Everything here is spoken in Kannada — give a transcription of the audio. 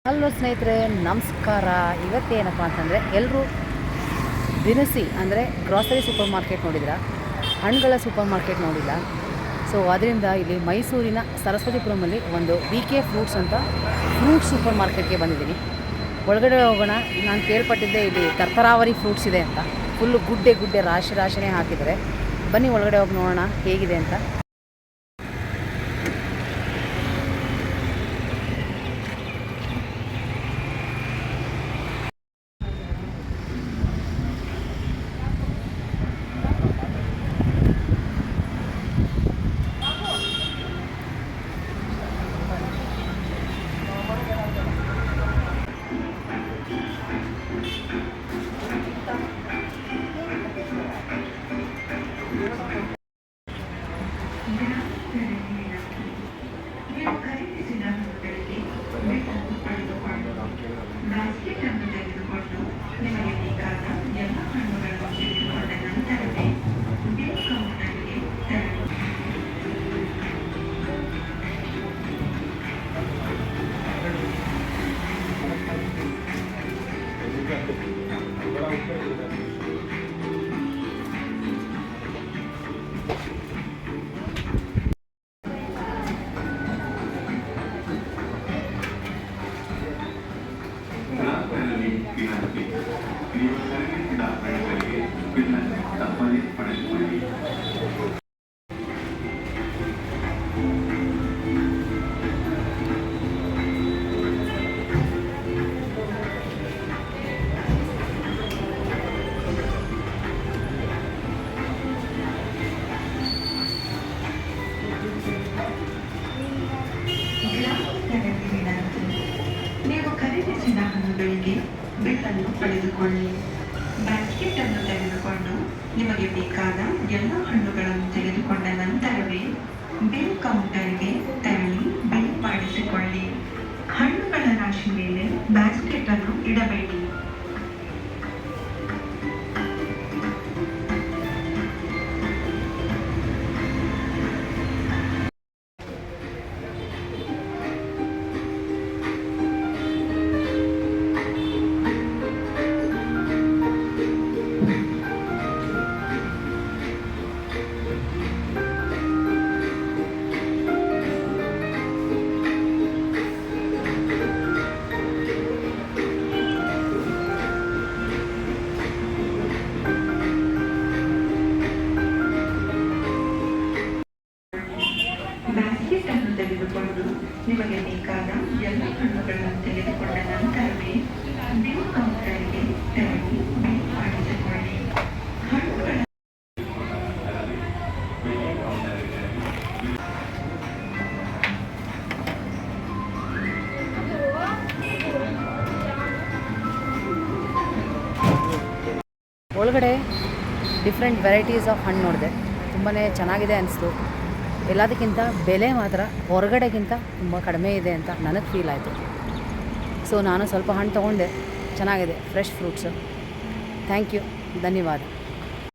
ಹಲೋ ಸ್ನೇಹಿತರೆ, ನಮಸ್ಕಾರ. ಇವತ್ತೇನಪ್ಪ ಅಂತಂದರೆ ಎಲ್ಲರೂ ದಿನಸಿ ಅಂದರೆ ಗ್ರಾಸರಿ ಸೂಪರ್ ಮಾರ್ಕೆಟ್ ನೋಡಿದ್ರ, ಹಣ್ಣುಗಳ ಸೂಪರ್ ಮಾರ್ಕೆಟ್ ನೋಡಿಲ್ಲ. ಸೊ ಅದರಿಂದ ಇಲ್ಲಿ ಮೈಸೂರಿನ ಸರಸ್ವತಿಪುರಮಲ್ಲಿ ಒಂದು VK ಫ್ರೂಟ್ಸ್ ಅಂತ ಫ್ರೂಟ್ ಸೂಪರ್ ಮಾರ್ಕೆಟ್ಗೆ ಬಂದಿದ್ದೀನಿ. ಒಳಗಡೆ ಹೋಗೋಣ. ನಾನು ಕೇಳ್ಪಟ್ಟಿದ್ದೆ ಇಲ್ಲಿ ತರ್ತರಾವರಿ ಫ್ರೂಟ್ಸ್ ಇದೆ ಅಂತ. ಫುಲ್ಲು ಗುಡ್ಡೆ ರಾಶಿನೇ ಹಾಕಿದ್ದಾರೆ. ಬನ್ನಿ ಒಳಗಡೆ ಹೋಗಿ ನೋಡೋಣ ಹೇಗಿದೆ ಅಂತ. ನೀವು ಖರೀದಿಸಿದ ಹಣ್ಣುಗಳಿಗೆ ಬಿಲ್ಲನ್ನು ಪಡೆದುಕೊಳ್ಳಿ. ಬ್ಯಾಸ್ಕೆಟ್ ಅನ್ನು ತೆಗೆದುಕೊಂಡು ನಿಮಗೆ ಬೇಕಾದ ಎಲ್ಲ ಹಣ್ಣುಗಳನ್ನು ತೆಗೆದುಕೊಂಡ ನಂತರವೇ ಬಿಲ್ ಕೌಂಟರ್ಗೆ ತೆರಳಿ ಬಿಲ್ ಮಾಡಿಸಿಕೊಳ್ಳಿ. ಹಣ್ಣುಗಳ ರಾಶಿ ಮೇಲೆ ಬ್ಯಾಸ್ಕೆಟ್ ಅನ್ನು ಇಡಬೇಡಿ. ಬ್ಯಾಸ್ಕೆಟ್ ಅನ್ನು ತೆಗೆದುಕೊಂಡು ನಿಮಗೆ ಬೇಕಾದ ಎಲ್ಲ ಹಣ್ಣುಗಳನ್ನು ತೆಗೆದುಕೊಂಡ ನಂತರವೇ ಬಿಲ್ ಕೌಂಟರ್ಗೆ ತೆರಳಿ ಬಿಲ್ ಮಾಡಿಸಿಕೊಳ್ಳಿ. ಹಣ್ಣುಗಳ ಒಳಗಡೆ ಡಿಫ್ರೆಂಟ್ ವೆರೈಟೀಸ್ ಆಫ್ ಹಣ್ಣು ನೋಡಿದೆ. ತುಂಬಾ ಚೆನ್ನಾಗಿದೆ ಅನಿಸ್ತು. ಎಲ್ಲದಕ್ಕಿಂತ ಬೆಲೆ ಮಾತ್ರ ಹೊರಗಡೆಗಿಂತ ತುಂಬ ಕಡಿಮೆ ಇದೆ ಅಂತ ನನಗೆ ಫೀಲ್ ಆಯಿತು. ಸೊ ನಾನು ಸ್ವಲ್ಪ ಹಣ್ಣು ತೊಗೊಂಡೆ. ಚೆನ್ನಾಗಿದೆ, ಫ್ರೆಶ್ ಫ್ರೂಟ್ಸು. ಥ್ಯಾಂಕ್ ಯು, ಧನ್ಯವಾದ.